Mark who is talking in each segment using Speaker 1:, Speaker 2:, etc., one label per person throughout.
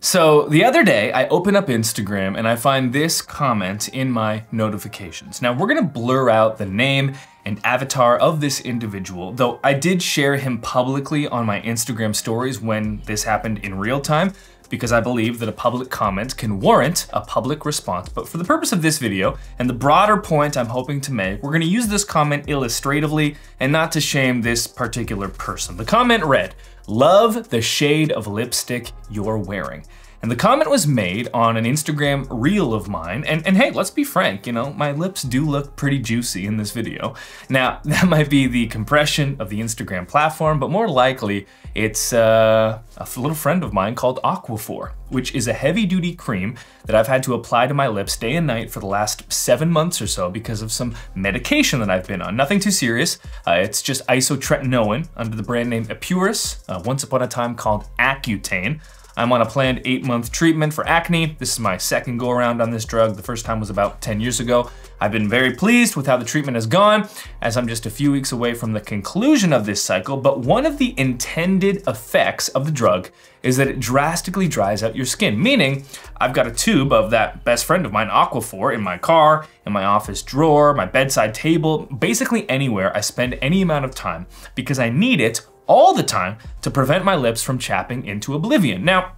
Speaker 1: So the other day, I open up Instagram and I find this comment in my notifications. Now we're gonna blur out the name and avatar of this individual, though I did share him publicly on my Instagram stories when this happened in real time, because I believe that a public comment can warrant a public response. But for the purpose of this video and the broader point I'm hoping to make, we're gonna use this comment illustratively and not to shame this particular person. The comment read, "Love the shade of lipstick you're wearing." And the comment was made on an Instagram reel of mine. And hey, let's be frank, you know, my lips do look pretty juicy in this video. Now, that might be the compression of the Instagram platform, but more likely it's a little friend of mine called Aquaphor, which is a heavy duty cream that I've had to apply to my lips day and night for the last 7 months or so because of some medication that I've been on. Nothing too serious. It's just isotretinoin under the brand name Epuris, once upon a time called Accutane. I'm on a planned 8-month treatment for acne. This is my second go around on this drug. The first time was about 10 years ago. I've been very pleased with how the treatment has gone, as I'm just a few weeks away from the conclusion of this cycle, but one of the intended effects of the drug is that it drastically dries out your skin, meaning I've got a tube of that best friend of mine, Aquaphor, in my car, in my office drawer, my bedside table, basically anywhere I spend any amount of time, because I need it all the time to prevent my lips from chapping into oblivion. Now,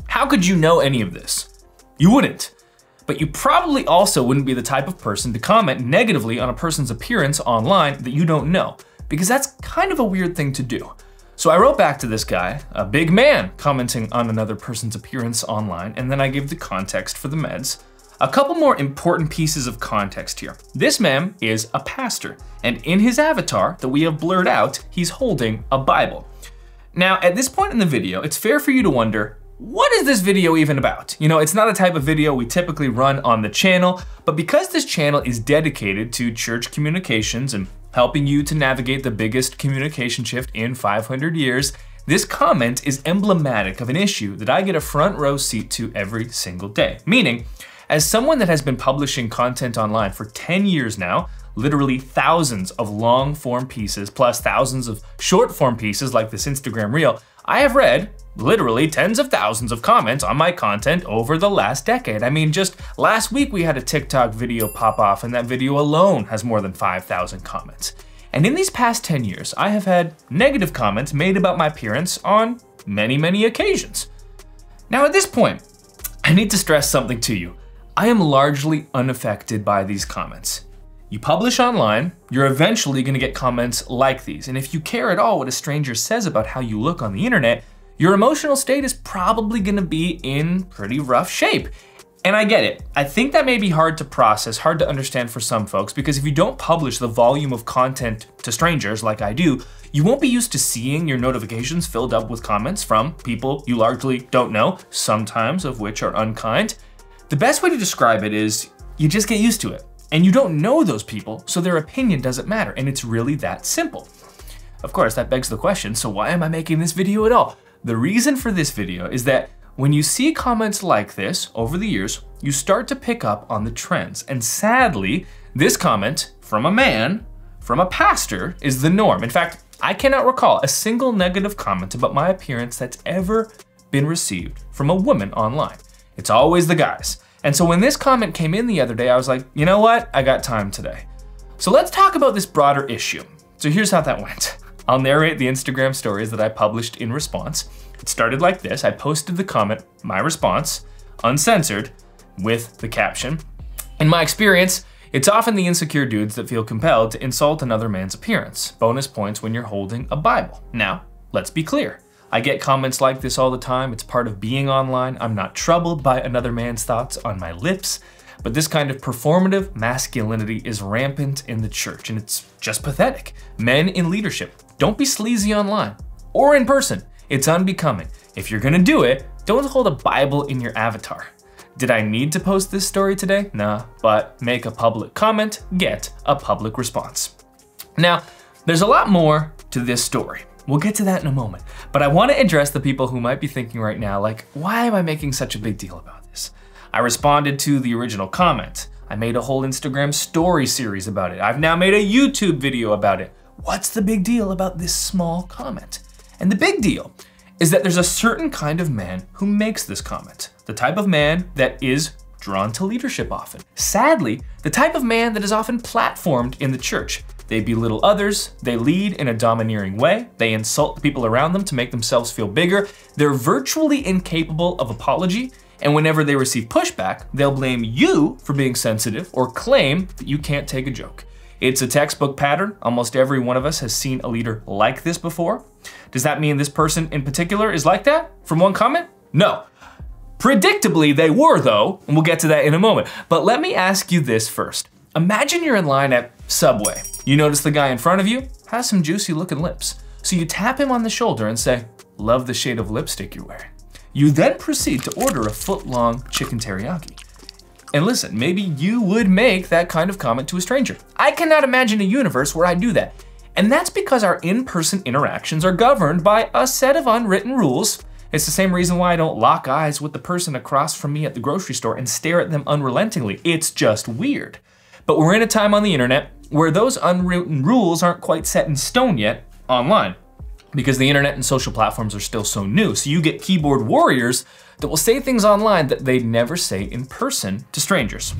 Speaker 1: how could you know any of this? You wouldn't. But you probably also wouldn't be the type of person to comment negatively on a person's appearance online that you don't know, because that's kind of a weird thing to do. So I wrote back to this guy, a big man, commenting on another person's appearance online, and then I gave the context for the meds. A couple more important pieces of context here. This man is a pastor, and in his avatar that we have blurred out, he's holding a Bible. Now, at this point in the video, it's fair for you to wonder, what is this video even about? You know, it's not a type of video we typically run on the channel, but because this channel is dedicated to church communications and helping you to navigate the biggest communication shift in 500 years, this comment is emblematic of an issue that I get a front row seat to every single day. Meaning, as someone that has been publishing content online for 10 years now, literally thousands of long form pieces plus thousands of short form pieces like this Instagram reel, I have read literally tens of thousands of comments on my content over the last decade. I mean, just last week we had a TikTok video pop off and that video alone has more than 5,000 comments. And in these past 10 years, I have had negative comments made about my appearance on many, many occasions. Now at this point, I need to stress something to you. I am largely unaffected by these comments. You publish online, you're eventually gonna get comments like these. And if you care at all what a stranger says about how you look on the internet, your emotional state is probably gonna be in pretty rough shape. And I get it. I think that may be hard to process, hard to understand for some folks, because if you don't publish the volume of content to strangers like I do, you won't be used to seeing your notifications filled up with comments from people you largely don't know, sometimes of which are unkind. The best way to describe it is you just get used to it. And you don't know those people, so their opinion doesn't matter, and it's really that simple. Of course, that begs the question, so why am I making this video at all? The reason for this video is that when you see comments like this over the years, you start to pick up on the trends. And sadly, this comment from a man, from a pastor, is the norm. In fact, I cannot recall a single negative comment about my appearance that's ever been received from a woman online. It's always the guys. And so when this comment came in the other day, I was like, you know what? I got time today. So let's talk about this broader issue. So here's how that went. I'll narrate the Instagram stories that I published in response. It started like this. I posted the comment, my response, uncensored, with the caption. In my experience, it's often the insecure dudes that feel compelled to insult another man's appearance. Bonus points when you're holding a Bible. Now, let's be clear. I get comments like this all the time. It's part of being online. I'm not troubled by another man's thoughts on my lips, but this kind of performative masculinity is rampant in the church, and it's just pathetic. Men in leadership, don't be sleazy online or in person. It's unbecoming. If you're gonna do it, don't hold a Bible in your avatar. Did I need to post this story today? Nah, but make a public comment, get a public response. Now, there's a lot more to this story. We'll get to that in a moment, but I want to address the people who might be thinking right now, like, why am I making such a big deal about this? I responded to the original comment. I made a whole Instagram story series about it. I've now made a YouTube video about it. What's the big deal about this small comment? And the big deal is that there's a certain kind of man who makes this comment. The type of man that is drawn to leadership often. Sadly, the type of man that is often platformed in the church. They belittle others, they lead in a domineering way, they insult the people around them to make themselves feel bigger, they're virtually incapable of apology, and whenever they receive pushback, they'll blame you for being sensitive or claim that you can't take a joke. It's a textbook pattern. Almost every one of us has seen a leader like this before. Does that mean this person in particular is like that? From one comment? No. Predictably, they were though, and we'll get to that in a moment. But let me ask you this first. Imagine you're in line at Subway. You notice the guy in front of you has some juicy looking lips. So you tap him on the shoulder and say, "Love the shade of lipstick you're wearing." You then proceed to order a foot-long chicken teriyaki. And listen, maybe you would make that kind of comment to a stranger. I cannot imagine a universe where I do that. And that's because our in-person interactions are governed by a set of unwritten rules. It's the same reason why I don't lock eyes with the person across from me at the grocery store and stare at them unrelentingly. It's just weird. But we're in a time on the internet where those unwritten rules aren't quite set in stone yet online, because the internet and social platforms are still so new. So you get keyboard warriors that will say things online that they'd never say in person to strangers.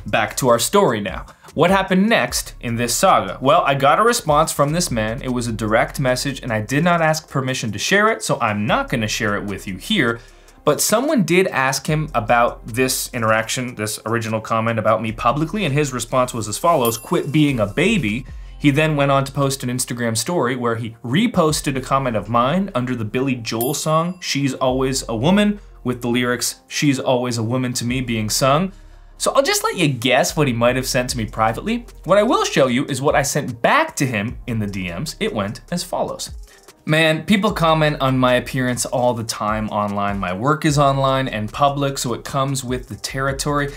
Speaker 1: Back to our story now. What happened next in this saga? Well, I got a response from this man. It was a direct message and I did not ask permission to share it, so I'm not gonna share it with you here. But someone did ask him about this interaction, this original comment about me publicly, and his response was as follows: "Quit being a baby." He then went on to post an Instagram story where he reposted a comment of mine under the Billy Joel song, "She's Always a Woman," with the lyrics, "She's always a woman to me," being sung. So I'll just let you guess what he might have sent to me privately. What I will show you is what I sent back to him in the DMs. It went as follows. "Man, people comment on my appearance all the time online. My work is online and public, so it comes with the territory.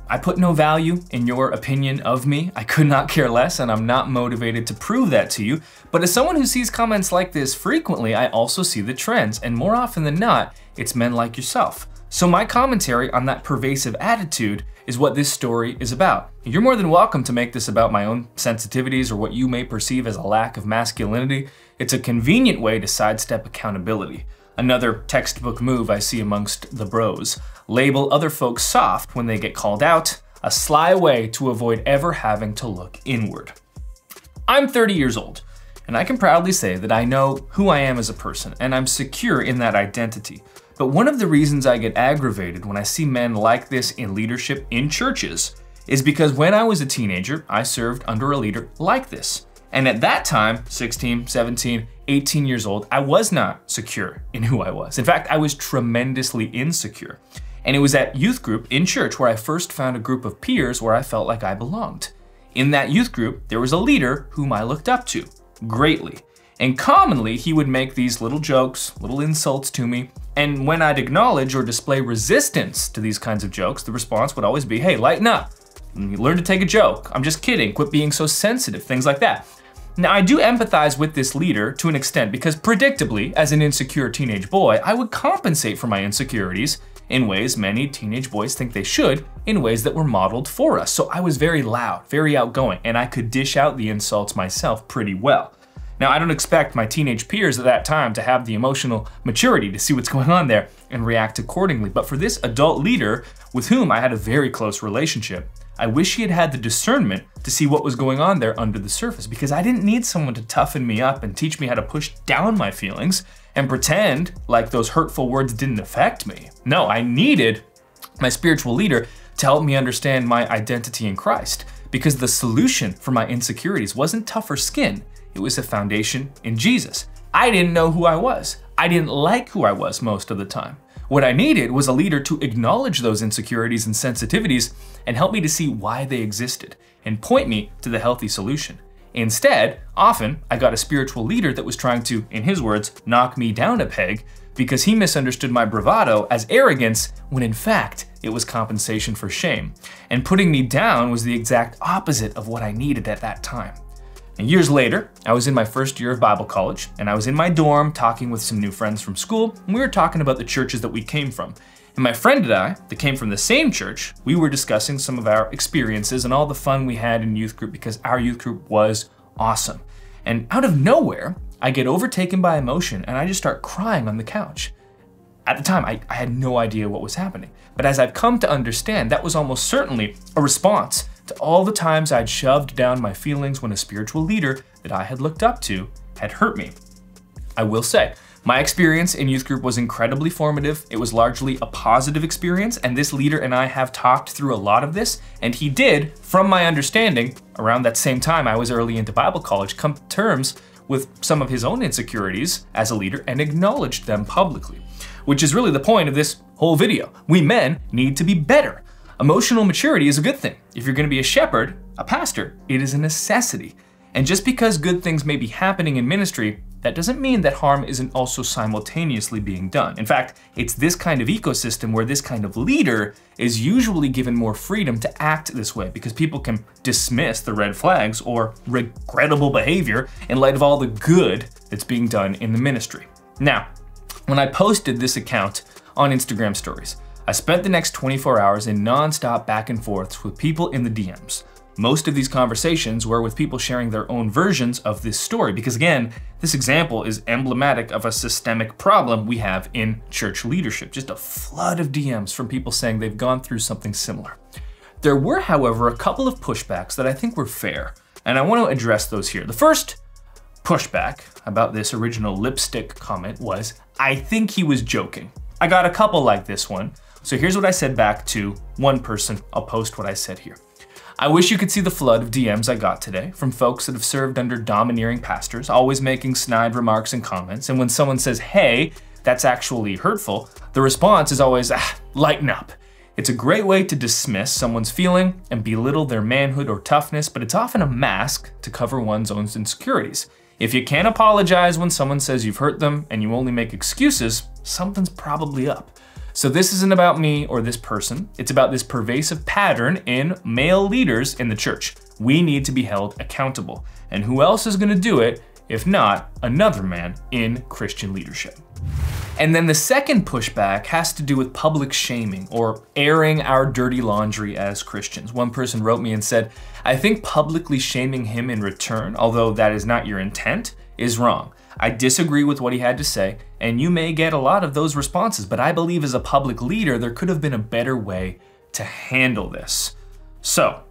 Speaker 1: I put no value in your opinion of me. I could not care less, and I'm not motivated to prove that to you. But as someone who sees comments like this frequently, I also see the trends, and more often than not, it's men like yourself. So my commentary on that pervasive attitude is what this story is about. You're more than welcome to make this about my own sensitivities or what you may perceive as a lack of masculinity. It's a convenient way to sidestep accountability. Another textbook move I see amongst the bros. Label other folks soft when they get called out, a sly way to avoid ever having to look inward." I'm 30 years old, and I can proudly say that I know who I am as a person, and I'm secure in that identity. But one of the reasons I get aggravated when I see men like this in leadership in churches is because when I was a teenager, I served under a leader like this. And at that time, 16, 17, 18 years old, I was not secure in who I was. In fact, I was tremendously insecure. And it was at youth group in church where I first found a group of peers where I felt like I belonged. In that youth group, there was a leader whom I looked up to greatly. And commonly, he would make these little jokes, little insults to me. And when I'd acknowledge or display resistance to these kinds of jokes, the response would always be, "Hey, lighten up. Learn to take a joke. I'm just kidding. Quit being so sensitive," things like that. Now, I do empathize with this leader to an extent because predictably, as an insecure teenage boy, I would compensate for my insecurities in ways many teenage boys think they should, in ways that were modeled for us. So I was very loud, very outgoing, and I could dish out the insults myself pretty well. Now, I don't expect my teenage peers at that time to have the emotional maturity to see what's going on there and react accordingly. But for this adult leader with whom I had a very close relationship, I wish he had had the discernment to see what was going on there under the surface, because I didn't need someone to toughen me up and teach me how to push down my feelings and pretend like those hurtful words didn't affect me. No, I needed my spiritual leader to help me understand my identity in Christ, because the solution for my insecurities wasn't tougher skin. It was a foundation in Jesus. I didn't know who I was. I didn't like who I was most of the time. What I needed was a leader to acknowledge those insecurities and sensitivities and help me to see why they existed and point me to the healthy solution. Instead, often I got a spiritual leader that was trying to, in his words, knock me down a peg because he misunderstood my bravado as arrogance when in fact it was compensation for shame. And putting me down was the exact opposite of what I needed at that time. And years later, I was in my first year of Bible college, and I was in my dorm talking with some new friends from school, and we were talking about the churches that we came from. And my friend and I, that came from the same church, we were discussing some of our experiences and all the fun we had in youth group because our youth group was awesome. And out of nowhere, I get overtaken by emotion and I just start crying on the couch. At the time, I had no idea what was happening. But as I've come to understand, that was almost certainly a response to all the times I'd shoved down my feelings when a spiritual leader that I had looked up to had hurt me. I will say, my experience in youth group was incredibly formative. It was largely a positive experience, and this leader and I have talked through a lot of this, and he did, from my understanding, around that same time I was early into Bible college, come to terms with some of his own insecurities as a leader and acknowledged them publicly. Which is really the point of this whole video. We men need to be better. Emotional maturity is a good thing. If you're gonna be a shepherd, a pastor, it is a necessity. And just because good things may be happening in ministry, that doesn't mean that harm isn't also simultaneously being done. In fact, it's this kind of ecosystem where this kind of leader is usually given more freedom to act this way because people can dismiss the red flags or regrettable behavior in light of all the good that's being done in the ministry. Now, when I posted this account on Instagram stories, I spent the next 24 hours in non-stop back and forths with people in the DMs. Most of these conversations were with people sharing their own versions of this story because again, this example is emblematic of a systemic problem we have in church leadership. Just a flood of DMs from people saying they've gone through something similar. There were, however, a couple of pushbacks that I think were fair, and I want to address those here. The first pushback about this original lipstick comment was, I think he was joking. I got a couple like this one. So here's what I said back to one person. I'll post what I said here. I wish you could see the flood of DMs I got today from folks that have served under domineering pastors, always making snide remarks and comments. And when someone says, hey, that's actually hurtful, the response is always, lighten up. It's a great way to dismiss someone's feeling and belittle their manhood or toughness, but it's often a mask to cover one's own insecurities. If you can't apologize when someone says you've hurt them and you only make excuses, something's probably up. So this isn't about me or this person. It's about this pervasive pattern in male leaders in the church. We need to be held accountable. And who else is gonna do it if not another man in Christian leadership? And then the second pushback has to do with public shaming or airing our dirty laundry as Christians. One person wrote me and said, I think publicly shaming him in return, although that is not your intent, is wrong. I disagree with what he had to say, and you may get a lot of those responses, but I believe as a public leader, there could have been a better way to handle this. So,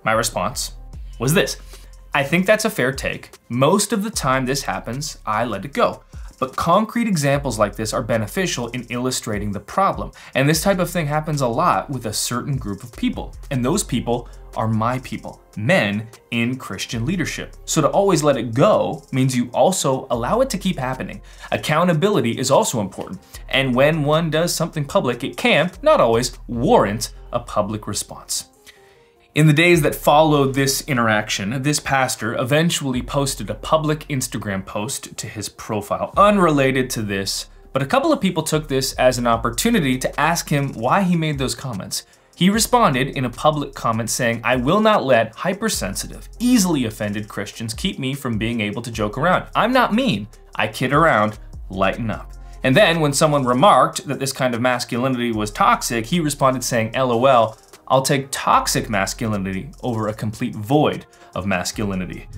Speaker 1: my response was this. I think that's a fair take. Most of the time this happens, I let it go. But concrete examples like this are beneficial in illustrating the problem. And this type of thing happens a lot with a certain group of people. And those people are my people, men in Christian leadership. So to always let it go means you also allow it to keep happening. Accountability is also important. And when one does something public, it can, not always, warrant a public response. In the days that followed this interaction, this pastor eventually posted a public Instagram post to his profile, unrelated to this, but a couple of people took this as an opportunity to ask him why he made those comments. He responded in a public comment saying, I will not let hypersensitive, easily offended Christians keep me from being able to joke around. I'm not mean, I kid around, lighten up. And then when someone remarked that this kind of masculinity was toxic, he responded saying, LOL, I'll take toxic masculinity over a complete void of masculinity.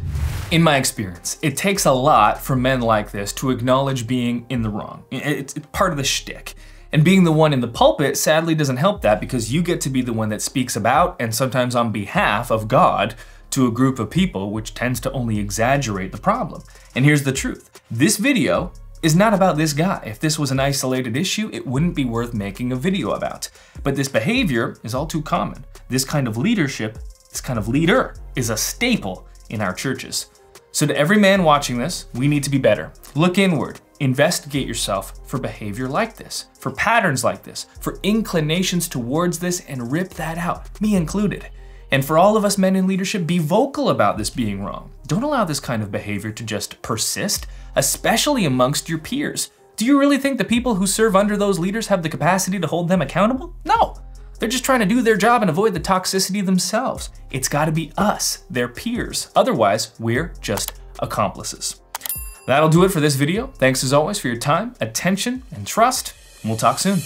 Speaker 1: In my experience, it takes a lot for men like this to acknowledge being in the wrong. It's part of the shtick. And being the one in the pulpit sadly doesn't help that because you get to be the one that speaks about and sometimes on behalf of God to a group of people, which tends to only exaggerate the problem. And here's the truth. This video is not about this guy. If this was an isolated issue, it wouldn't be worth making a video about. But this behavior is all too common. This kind of leadership, this kind of leader, is a staple in our churches. So to every man watching this, we need to be better. Look inward, investigate yourself for behavior like this, for patterns like this, for inclinations towards this, and rip that out, me included. And for all of us men in leadership, be vocal about this being wrong. Don't allow this kind of behavior to just persist, especially amongst your peers. Do you really think the people who serve under those leaders have the capacity to hold them accountable? No. They're just trying to do their job and avoid the toxicity themselves. It's gotta be us, their peers. Otherwise, we're just accomplices. That'll do it for this video. Thanks as always for your time, attention, and trust, and we'll talk soon.